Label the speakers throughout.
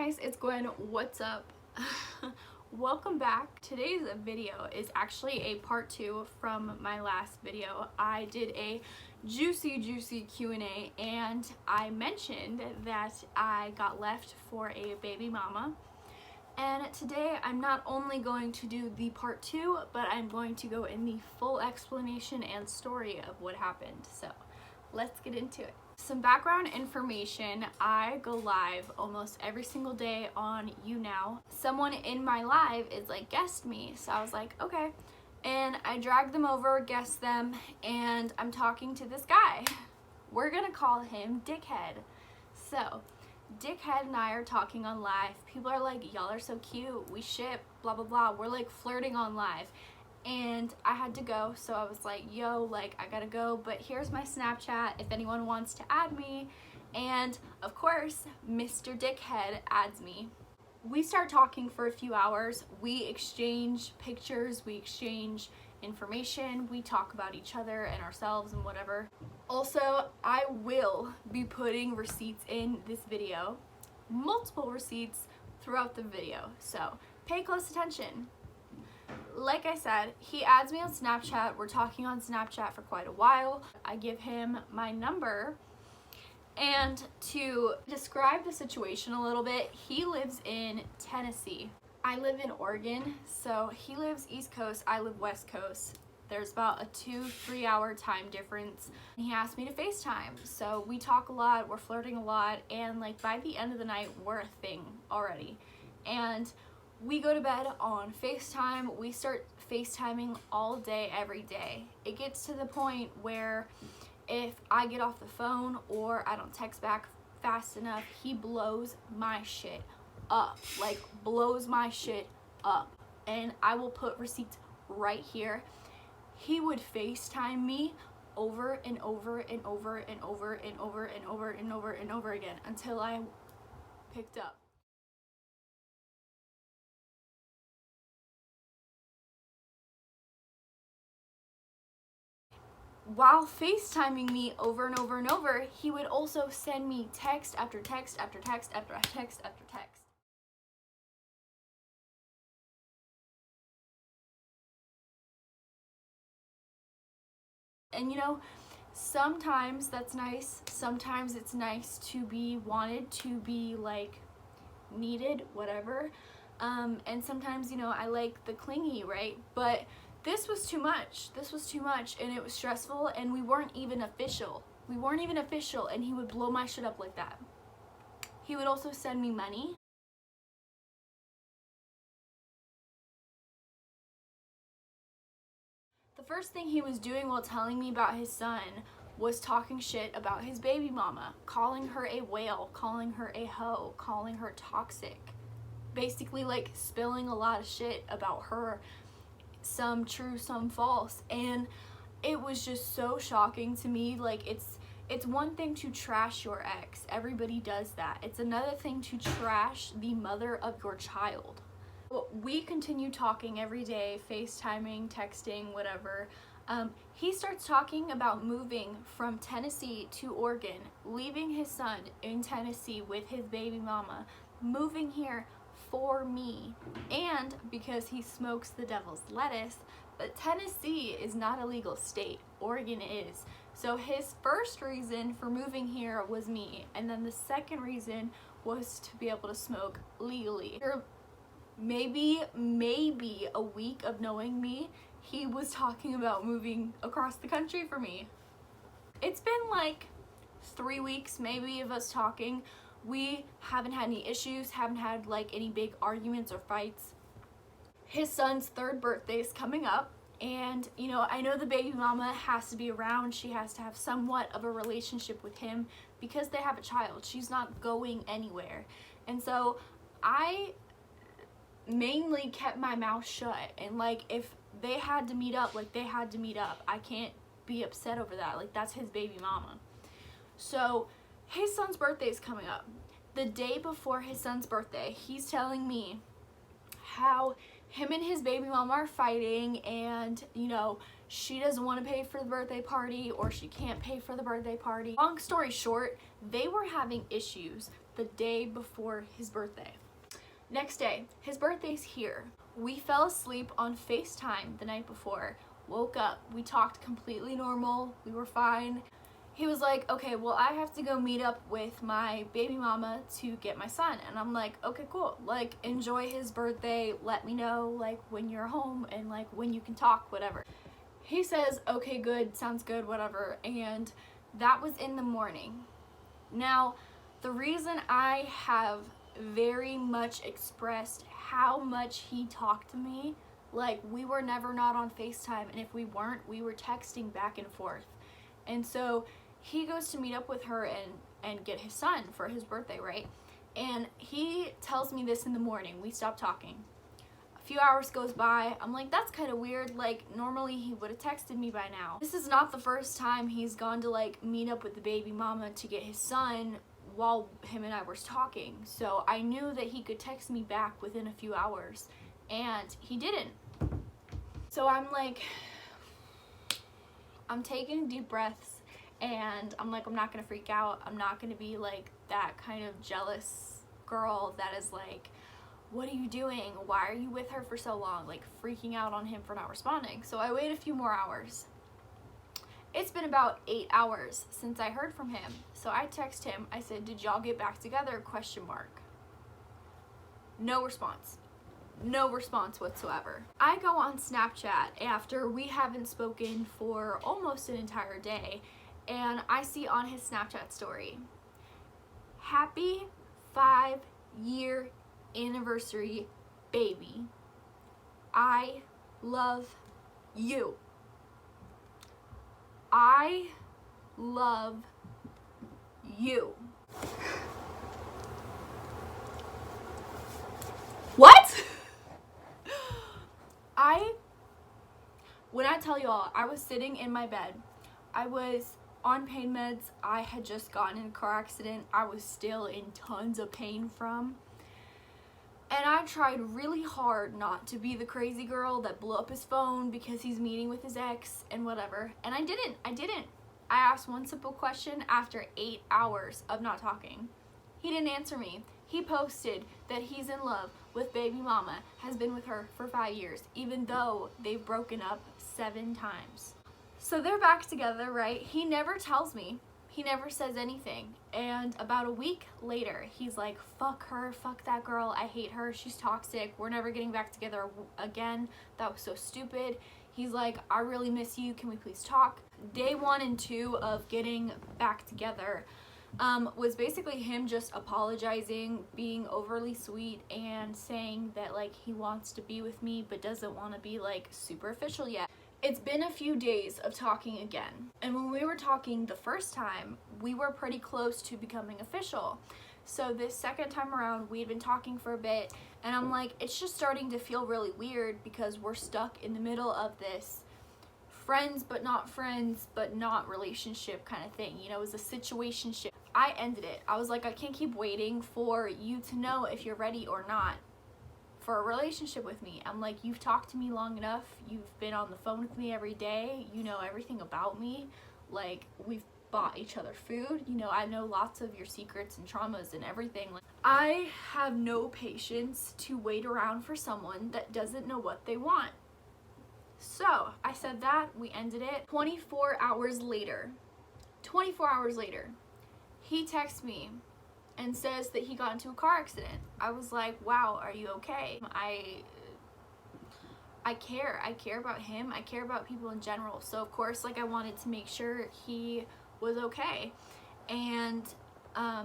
Speaker 1: guys, it's Gwen. What's up? Welcome back. Today's video is actually a part 2 from my last video. I did a juicy Q&A and I mentioned that I got left for a baby mama. And today I'm not only going to do the part 2, but I'm going to go in the full explanation and story of what happened. So let's get into it. Some background information: I go live almost every single day on YouNow. Someone in my live is like, guest me, so I was like, okay. And I dragged them over, guessed them, and I'm talking to this guy. We're gonna call him Dickhead. So Dickhead and I are talking on live. People are like, y'all are so cute, we ship, blah blah blah. We're like flirting on live. And I had to go, so I was like, yo, like, I gotta go, but here's my Snapchat if anyone wants to add me. And of course, Mr. Dickhead adds me. We start talking for a few hours. We exchange pictures, we exchange information, we talk about each other and ourselves and whatever. Also, I will be putting receipts in this video, multiple receipts throughout the video, so pay close attention. Like I said, he adds me on Snapchat. We're talking on Snapchat for quite a while. I give him my number, and to describe the situation a little bit, he lives in Tennessee. I live in Oregon, so he lives East Coast, I live West Coast. There's about a 2-3 hour time difference. He asked me to FaceTime, so we talk a lot, we're flirting a lot, and like by the end of the night, we're a thing already. And we go to bed on FaceTime. We start FaceTiming all day, every day. It gets to the point where if I get off the phone or I don't text back fast enough, he blows my shit up. Like, blows my shit up. And I will put receipts right here. He would FaceTime me over and over and over and over and over and over and over and over again until I picked up. While FaceTiming me over and over and over, he would also send me text after text after text after text after text. And you know, sometimes that's nice, sometimes it's nice to be wanted, to be like needed, whatever. And sometimes, you know, I like the clingy, right? But this was too much. This was too much, and it was stressful, and we weren't even official. And he would blow my shit up like that. He would also send me money. The first thing he was doing while telling me about his son was talking shit about his baby mama, calling her a whale, calling her a hoe, calling her toxic. Basically like spilling a lot of shit about her, some true, some false. And it was just so shocking to me. Like, it's one thing to trash your ex, everybody does that. It's another thing to trash the mother of your child. We continue talking every day, FaceTiming, texting, whatever. He starts talking about moving from Tennessee to Oregon, leaving his son in Tennessee with his baby mama, moving here for me, and because he smokes the devil's lettuce. But Tennessee is not a legal state, Oregon is. So his first reason for moving here was me, and then the second reason was to be able to smoke legally. Maybe a week of knowing me, he was talking about moving across the country for me. It's been like 3 weeks maybe of us talking. We haven't had any issues, haven't had like any big arguments or fights. His son's 3rd birthday is coming up, and you know, I know the baby mama has to be around. She has to have somewhat of a relationship with him because they have a child. She's not going anywhere. And so I mainly kept my mouth shut, and like, if they had to meet up, like, they had to meet up. I can't be upset over that. Like, that's his baby mama. So his son's birthday is coming up. The day before his son's birthday, he's telling me how him and his baby mama are fighting, and you know, she doesn't want to pay for the birthday party, or she can't pay for the birthday party. Long story short, they were having issues the day before his birthday. Next day, his birthday's here. We fell asleep on FaceTime the night before. Woke up, we talked completely normal, we were fine. He was like, okay, well, I have to go meet up with my baby mama to get my son. And I'm like, okay, cool. Like, enjoy his birthday. Let me know, like, when you're home and, like, when you can talk, whatever. He says, okay, good, sounds good, whatever. And that was in the morning. Now, the reason I have very much expressed how much he talked to me, like, we were never not on FaceTime. And if we weren't, we were texting back and forth. And so he goes to meet up with her and get his son for his birthday, right? And he tells me this in the morning. We stop talking. A few hours goes by. I'm like, that's kind of weird. Like, normally he would have texted me by now. This is not the first time he's gone to, like, meet up with the baby mama to get his son while him and I were talking. So I knew that he could text me back within a few hours, and he didn't. So I'm like, I'm taking deep breaths, and I'm like, I'm not gonna freak out. I'm not gonna be like that kind of jealous girl that is like, what are you doing? Why are you with her for so long? Like, freaking out on him for not responding. So I wait a few more hours. It's been about 8 hours since I heard from him. So I text him. I said, did y'all get back together? ? No response. No response whatsoever. I go on Snapchat after we haven't spoken for almost an entire day, and I see on his Snapchat story, happy 5-year anniversary, baby. I love you. I love you. What? When I tell y'all, I was sitting in my bed. I was on pain meds. I had just gotten in a car accident I was still in tons of pain from. And I tried really hard not to be the crazy girl that blew up his phone because he's meeting with his ex and whatever. And I didn't. I asked one simple question after 8 hours of not talking. He didn't answer me. He posted that he's in love with baby mama, has been with her for 5 years, even though they've broken up 7 times. So they're back together, right? He never tells me. He never says anything. And about a week later, he's like, fuck her, fuck that girl, I hate her, she's toxic, we're never getting back together again, that was so stupid. He's like, I really miss you, can we please talk? Day 1 and 2 of getting back together was basically him just apologizing, being overly sweet, and saying that, like, he wants to be with me but doesn't want to be, like, super official yet. It's been a few days of talking again, and when we were talking the first time, we were pretty close to becoming official. So this second time around, we had been talking for a bit, and I'm like, it's just starting to feel really weird because we're stuck in the middle of this friends but not relationship kind of thing. You know, it was a situationship. I ended it. I was like, I can't keep waiting for you to know if you're ready or not for a relationship with me. I'm like, you've talked to me long enough, you've been on the phone with me every day, you know everything about me, like, we've bought each other food, you know, I know lots of your secrets and traumas and everything. Like, I have no patience to wait around for someone that doesn't know what they want. So I said that, we ended it. 24 hours later, he texts me and says that he got into a car accident. I was like, wow, are you okay? I care about him, I care about people in general, so of course, like, I wanted to make sure he was okay. And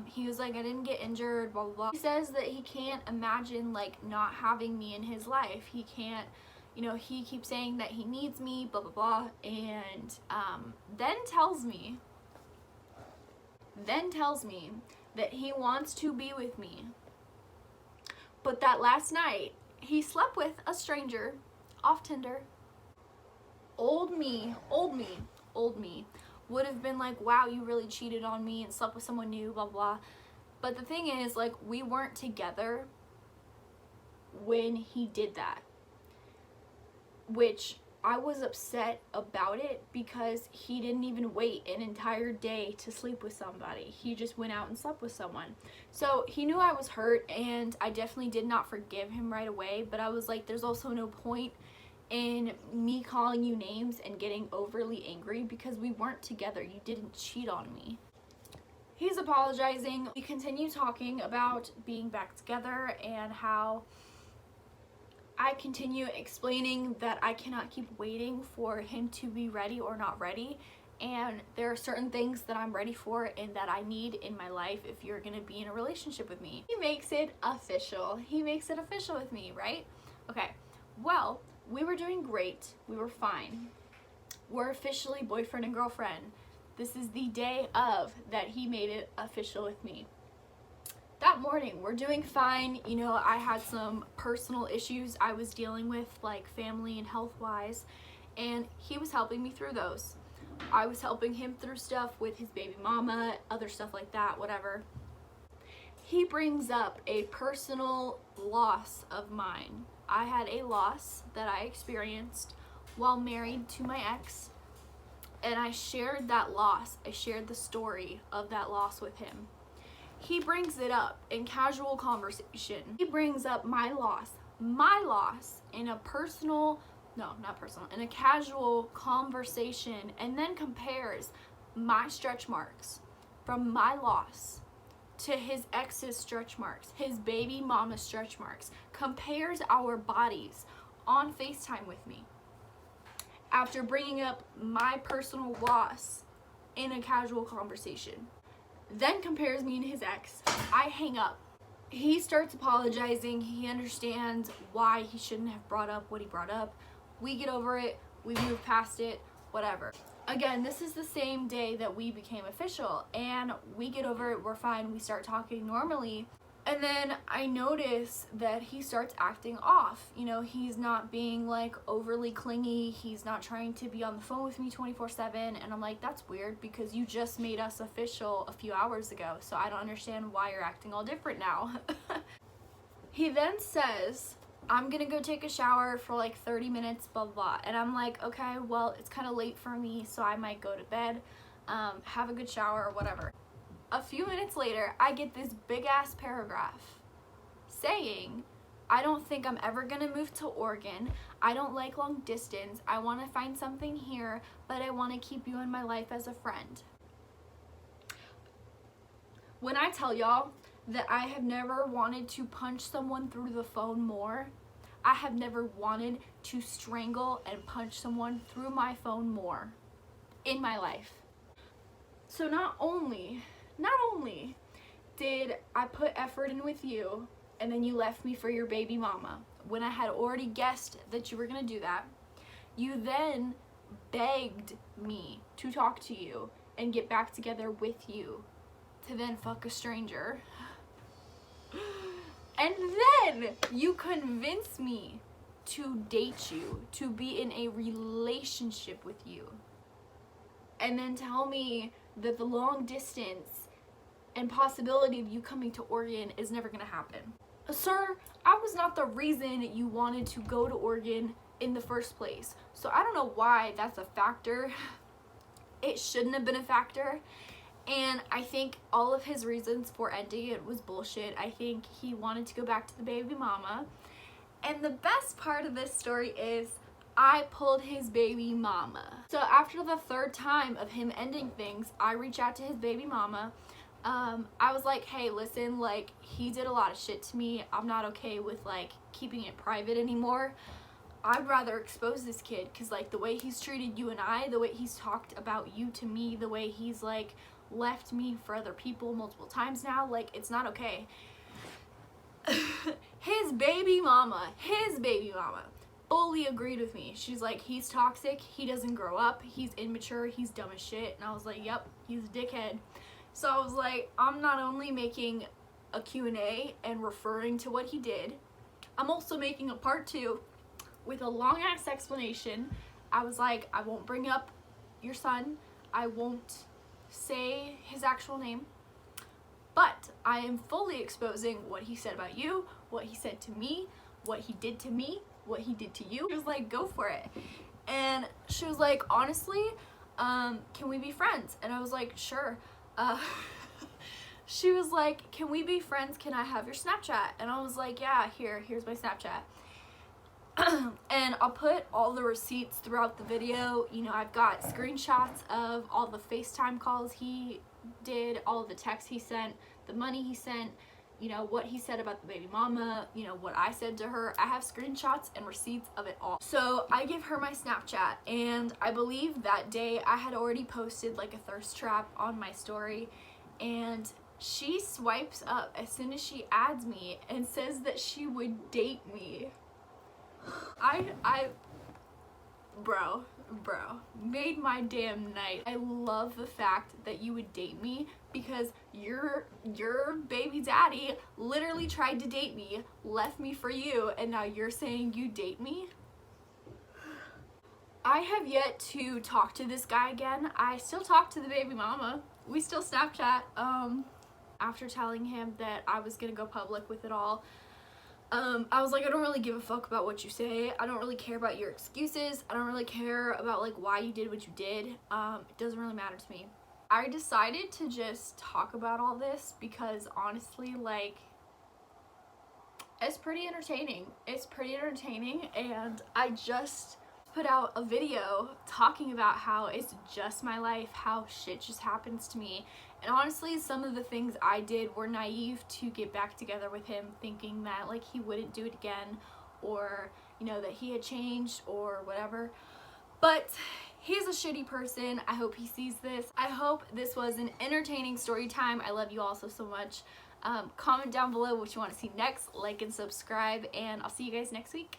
Speaker 1: he was like, I didn't get injured, blah blah blah. He says that he can't imagine, like, not having me in his life. He can't, you know, he keeps saying that he needs me, blah blah blah, and then tells me that he wants to be with me, but that last night he slept with a stranger off Tinder. Old me would have been like, wow, you really cheated on me and slept with someone new, blah blah. But the thing is, like, we weren't together when he did that, which I was upset about it because he didn't even wait an entire day to sleep with somebody. He just went out and slept with someone. So he knew I was hurt, and I definitely did not forgive him right away, but I was like, there's also no point in me calling you names and getting overly angry because we weren't together. You didn't cheat on me. He's apologizing. We continue talking about being back together and how I continue explaining that I cannot keep waiting for him to be ready or not ready, and there are certain things that I'm ready for and that I need in my life if you're gonna be in a relationship with me. He makes it official. He makes it official with me, right? Okay, well, we were doing great. We were fine. We're officially boyfriend and girlfriend. This is the day of that he made it official with me. That morning, we're doing fine. You know, I had some personal issues I was dealing with, like family and health-wise, and he was helping me through those. I was helping him through stuff with his baby mama, other stuff like that, whatever. He brings up a personal loss of mine. I had a loss that I experienced while married to my ex, and I shared that loss. I shared the story of that loss with him. He brings it up in casual conversation. He brings up my loss in a in a casual conversation, and then compares my stretch marks from my loss to his ex's stretch marks, his baby mama's stretch marks, compares our bodies on FaceTime with me. After bringing up my personal loss in a casual conversation, then compares me and his ex. I hang up. He starts apologizing. He understands why he shouldn't have brought up what he brought up. We get over it. We move past it. Whatever. Again, this is the same day that we became official, and we get over it. We're fine. We start talking normally. And then I notice that he starts acting off. You know, he's not being like overly clingy. He's not trying to be on the phone with me 24/7. And I'm like, that's weird because you just made us official a few hours ago. So I don't understand why you're acting all different now. He then says, I'm gonna go take a shower for like 30 minutes, blah, blah, blah. And I'm like, okay, well, it's kind of late for me, so I might go to bed. Have a good shower or whatever. A few minutes later, I get this big ass paragraph saying, I don't think I'm ever gonna move to Oregon. I don't like long distance. I wanna find something here, but I wanna keep you in my life as a friend. When I tell y'all that I have never wanted to punch someone through the phone more, I have never wanted to strangle and punch someone through my phone more in my life. So not only did I put effort in with you, and then you left me for your baby mama, when I had already guessed that you were gonna do that, you then begged me to talk to you and get back together with you to then fuck a stranger. And then you convinced me to date you, to be in a relationship with you, and then tell me that the long distance and possibility of you coming to Oregon is never gonna happen. Sir, I was not the reason you wanted to go to Oregon in the first place. So I don't know why that's a factor. It shouldn't have been a factor. And I think all of his reasons for ending it was bullshit. I think he wanted to go back to the baby mama. And the best part of this story is I pulled his baby mama. So after the third time of him ending things, I reach out to his baby mama. I was like, hey, listen, like, he did a lot of shit to me. I'm not okay with, like, keeping it private anymore. I'd rather expose this kid, because, like, the way he's treated you and I, the way he's talked about you to me, the way he's, like, left me for other people multiple times now, like, it's not okay. His baby mama fully agreed with me. She's like, he's toxic, he doesn't grow up, he's immature, he's dumb as shit. And I was like, yep, he's a dickhead. So I was like, I'm not only making a Q&A and referring to what he did, I'm also making a part 2 with a long ass explanation. I was like, I won't bring up your son, I won't say his actual name, but I am fully exposing what he said about you, what he said to me, what he did to me, what he did to you. He was like, go for it. And she was like, honestly, can we be friends? And I was like, sure. She was like, can we be friends? Can I have your Snapchat? And I was like, yeah, here's my Snapchat. And I'll put all the receipts throughout the video. You know, I've got screenshots of all the FaceTime calls he did, all of the texts he sent, the money he sent, you know, what he said about the baby mama, you know, what I said to her. I have screenshots and receipts of it all. So I give her my Snapchat, and I believe that day I had already posted like a thirst trap on my story, and she swipes up as soon as she adds me and says that she would date me. Bro, made my damn night. I love the fact that you would date me, because your baby daddy literally tried to date me, left me for you, and now you're saying you date me? I have yet to talk to this guy again. I still talk to the baby mama. We still Snapchat. After telling him that I was gonna go public with it all, I was like, I don't really give a fuck about what you say. I don't really care about your excuses. I don't really care about like why you did what you did. It doesn't really matter to me. I decided to just talk about all this because honestly, like, it's pretty entertaining. It's pretty entertaining, and I just put out a video talking about how it's just my life, how shit just happens to me. And honestly, some of the things I did were naive to get back together with him, thinking that like he wouldn't do it again, or you know, that he had changed or whatever. But he's a shitty person. I hope he sees this. I hope this was an entertaining story time. I love you all so much. Comment down below what you want to see next, like and subscribe, and I'll see you guys next week.